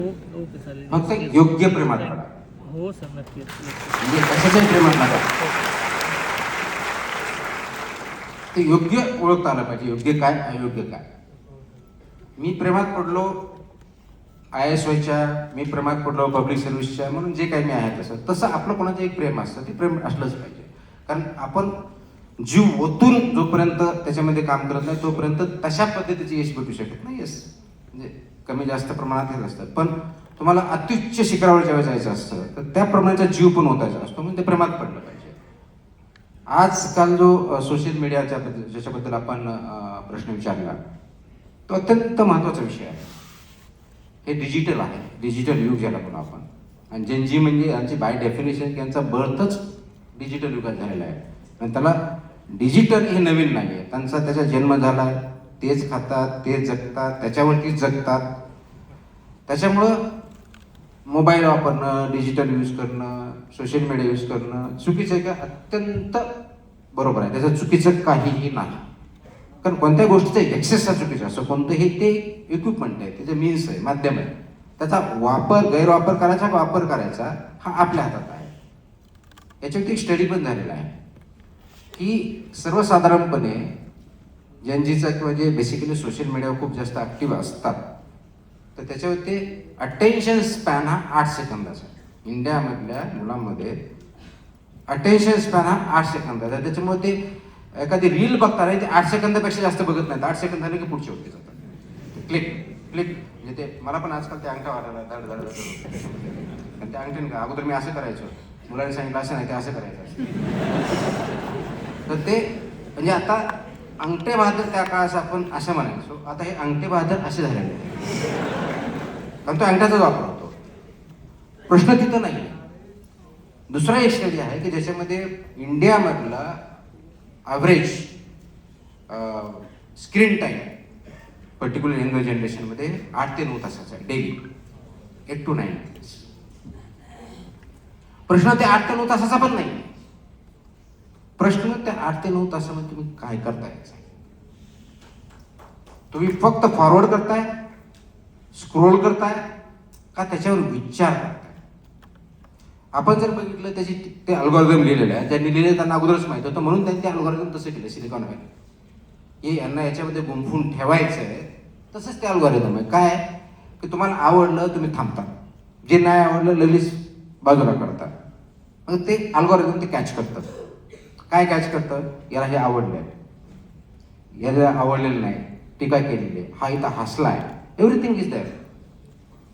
Okay चालेल. फक्त योग्य प्रेमात पडा. हो सर, नक्कीच. म्हणजे कशाच्याही प्रेमात नका. ते योग्य ओळखता आलं पाहिजे, योग्य काय अयोग्य काय. मी प्रेमात पडलो IAS व्हायच्या, मी प्रेमात पडलो पब्लिक सर्व्हिसच्या, म्हणून जे काही मी आहे तसं आपलं कोणाचं एक प्रेम असतं, ते प्रेम असलंच पाहिजे. कारण आपण जीव ओतून जोपर्यंत त्याच्यामध्ये काम करत नाही तोपर्यंत तशा पद्धतीचे यश भेटू शकत नाही. यश म्हणजे कमी जास्त प्रमाणात येत असतं, पण तुम्हाला अत्युच्च शिखरावर जेव्हा जायचं असतं तर त्या प्रमाणाचा जीव पण ओतायचा असतो, म्हणून ते प्रेमात पडलं पाहिजे. आजकाल जो सोशल मीडियाच्या ज्याच्याबद्दल आपण प्रश्न विचारला तो अत्यंत महत्त्वाचा विषय आहे. हे डिजिटल आहे, डिजिटल युग ज्याला म्हणून आपण. आणि जेनजी म्हणजे यांची बाय डेफिनेशन त्यांचा बर्थच डिजिटल युगात झालेला आहे. आणि त्याला डिजिटल हे नवीन नाही आहे, त्याचा जन्म झाला आहे, तेच खातात, तेच जगतात, त्याच्यावरतीच जगतात. त्याच्यामुळं मोबाईल वापरणं, डिजिटल यूज करणं, सोशल मीडिया यूज करणं चुकीचं आहे का? अत्यंत बरोबर आहे, त्याचं चुकीचं काहीही नाही. कारण कोणत्याही गोष्टीचा एक्सेस हा चुकीचा असतो. कोणतंही ते इक्विपमेंट आहे, त्याचे मीन्स आहे, माध्यम आहे, त्याचा वापर गैरवापर करायचा वापर करायचा हा आपल्या हातात आहे. याच्यावरती एक स्टडी पण झालेला आहे की सर्वसाधारणपणे जनजीचा किंवा जे बेसिकली सोशल मीडियावर खूप जास्त ॲक्टिव्ह असतात तर त्याच्यावरती अटेन्शन स्पॅन हा 8 सेकंदाचा आहे. इंडियामधल्या मुलांमध्ये अटेन्शन स्पॅन हा 8 सेकंदाचा आहे. त्याच्यामुळे ते एखादी रील बघताना ते 8 सेकंदापेक्षा जास्त बघत नाहीत. 8 सेकंद झाले की पुढच्या होते जातात. क्लिक क्लिक म्हणजे ते मला पण आजकाल ते अंगठा वाटायला धड धड धड. त्या अंगठीने का अगोदर मी असं करायचो, मुलांनी सांगितलं असं नाही ते असं करायचं. तर ते म्हणजे आता अंगठे बहादर त्या काळास आपण असं म्हणायचो, आता हे अंगठे बहादर असे झालेले आहेत. कारण तो अंगठ्याचाच वापर होतो. प्रश्न तिथं नाही. दुसरा एक स्टडी आहे की ज्याच्यामध्ये इंडियामधला average screen time particular younger जनरेशनमध्ये 8 ते 9 तासाचा आहे डेली, 8 to 9. प्रश्न ते 8 ते 9 तासाचा पण नाही. प्रश्न त्या 8 ते 9 तासामध्ये तुम्ही काय करताय? तुम्ही फक्त फॉरवर्ड करताय, स्क्रोल करताय का त्याच्यावर विचार करताय? आपण जर बघितलं त्याची ते अल्गोरिदम लिहिलेलं आहे, ज्यांनी लिहिले त्यांना अगोदरच माहित होतं, म्हणून त्यांनी ते अल्गोरिदम तसं केलं. सिलिकॉन व्हॅली हे यांना याच्यामध्ये गुंफून ठेवायचं आहे, तसंच ते अल्गोरिदम आहे. काय की तुम्हाला आवडलं तुम्ही थांबता, जे नाही आवडलं लगेच बाजूला करता. मग ते अल्गोरिदम ते कॅच करतं. काय कॅच करतं? याला हे आवडलं आहे, याला आवडलेलं नाही, टीका केलेली आहे, हा इथं हसला आहे, एव्हरीथिंग इज देअर.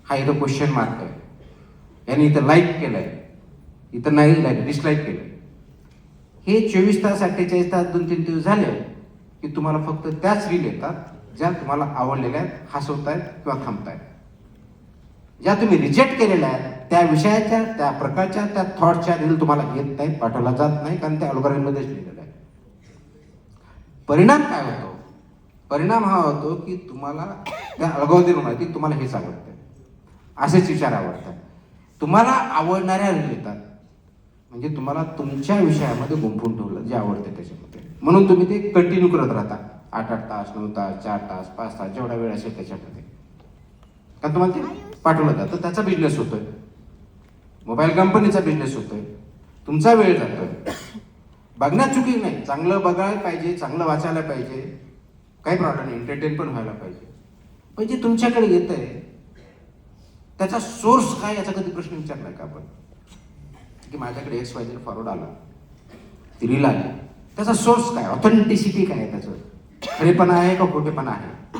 हा इथं क्वेश्चन मार्क आहे, याने इथं लाईक केलं आहे, इथं नाही लाईक डिसलाईक केलं. हे 24 तास 48 तास 2-3 दिवस झाले की तुम्हाला फक्त त्याच रील येतात ज्या तुम्हाला आवडलेल्या आहेत, हसवतायत किंवा थांबतायत. ज्या तुम्ही रिजेक्ट केलेल्या आहेत त्या विषयाच्या, त्या प्रकारच्या, त्या थॉटच्या रील तुम्हाला येत नाहीत, पाठवला जात नाही, कारण त्या अल्गोरिदममध्येच लिहिलेलं आहे. परिणाम काय होतो? परिणाम हा होतो की तुम्हाला त्या अल्गोरिदममध्ये तुम्हाला हेच आवडतं, असेच विचार आवडतात, तुम्हाला आवडणाऱ्या रील येतात. म्हणजे तुम्हाला तुमच्या विषयामध्ये गुंफून ठेवलं जे आवडते त्याच्यामध्ये, म्हणून तुम्ही ते कंटिन्यू करत राहता 8-8 तास, 9 तास, 4 तास, 5 तास, जेवढा वेळ असेल त्याच्यामध्ये. कारण तुम्हाला ते पाठवलं जातं, त्याचा बिझनेस होतोय, मोबाईल कंपनीचा बिझनेस होतोय, तुमचा वेळ जातोय. बघण्यात चुकी नाही, चांगलं बघायला पाहिजे, चांगलं वाचायला पाहिजे, काही प्रॉब्लेम नाही, एंटरटेन पण व्हायला पाहिजे. पण जे तुमच्याकडे येत आहे त्याचा सोर्स काय याचा कधी प्रश्न विचारलाय का आपण? की माझ्याकडे XYZ फॉरवर्ड आला, ती रील आली, त्याचा सोर्स काय, ऑथेंटिसिटी काय आहे, त्याचं खरेपणा आहे का खोटेपणा आहे,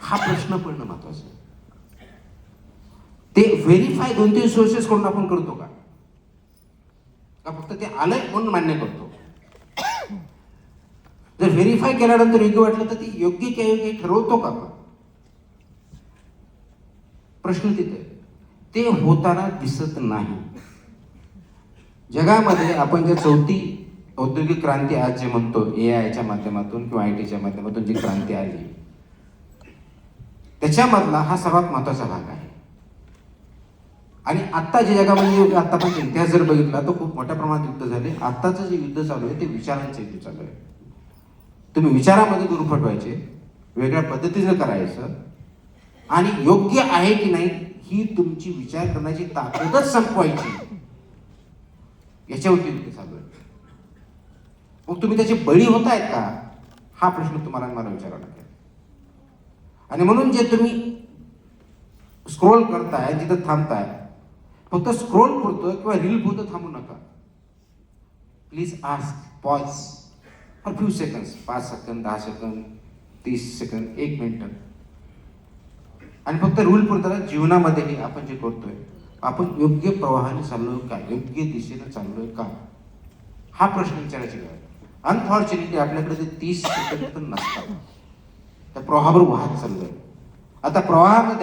हा प्रश्न पडणं महत्वाचं आहे. ते व्हेरीफाय 2-3 सोर्सेस कडून आपण करतो का फक्त ते आलंय म्हणून मान्य करतो? जर व्हेरीफाय केल्यानंतर योग्य वाटलं तर ती योग्य की अयोग्य ठरवतो का आपण? प्रश्न तिथे ते होताना दिसत नाही. जगामध्ये आपण जे 4थी औद्योगिक क्रांती आज जे म्हणतो, AIच्या माध्यमातून किंवा ITच्या माध्यमातून जी क्रांती आली त्याच्यामधला हा सर्वात महत्वाचा भाग आहे. आणि आत्ता जे जगामध्ये आत्तापर्यंत इतिहास जर बघितला तर खूप मोठ्या प्रमाणात युद्ध झाले. आत्ताचं जे युद्ध चालू आहे ते विचारांचं युद्ध चालू आहे. तुम्ही विचारामध्ये गुरफटवायचे, वेगळ्या पद्धतीचं करायचं आणि योग्य आहे की नाही ही तुमची विचार करण्याची ताकदच संपवायची, याच्यावरती युद्ध चालू आहे. मग तुम्ही त्याचे बळी होतायत का, हा प्रश्न तुम्हाला मला विचारावा लागेल. आणि म्हणून जे तुम्ही स्क्रोल करताय, जिथं थांबताय, फक्त स्क्रोल पुरतं किंवा रील पुरतं थांबू नका. Please ask, pause for few seconds, 5 second, 10 second, 30 second, 1 minute. आणि फक्त रूल पुरतं जीवनामध्येही आपण जे करतोय, आपण योग्य प्रवाहाने चाललोय का, योग्य दिशेने चाललोय का, हा प्रश्न विचारायची गरज आहे. अनफॉर्च्युनेटली आपल्याकडे ते 30 सेकंद नसतात, त्या प्रवाहावर वाहत चाललोय. आता प्रवाहामध्ये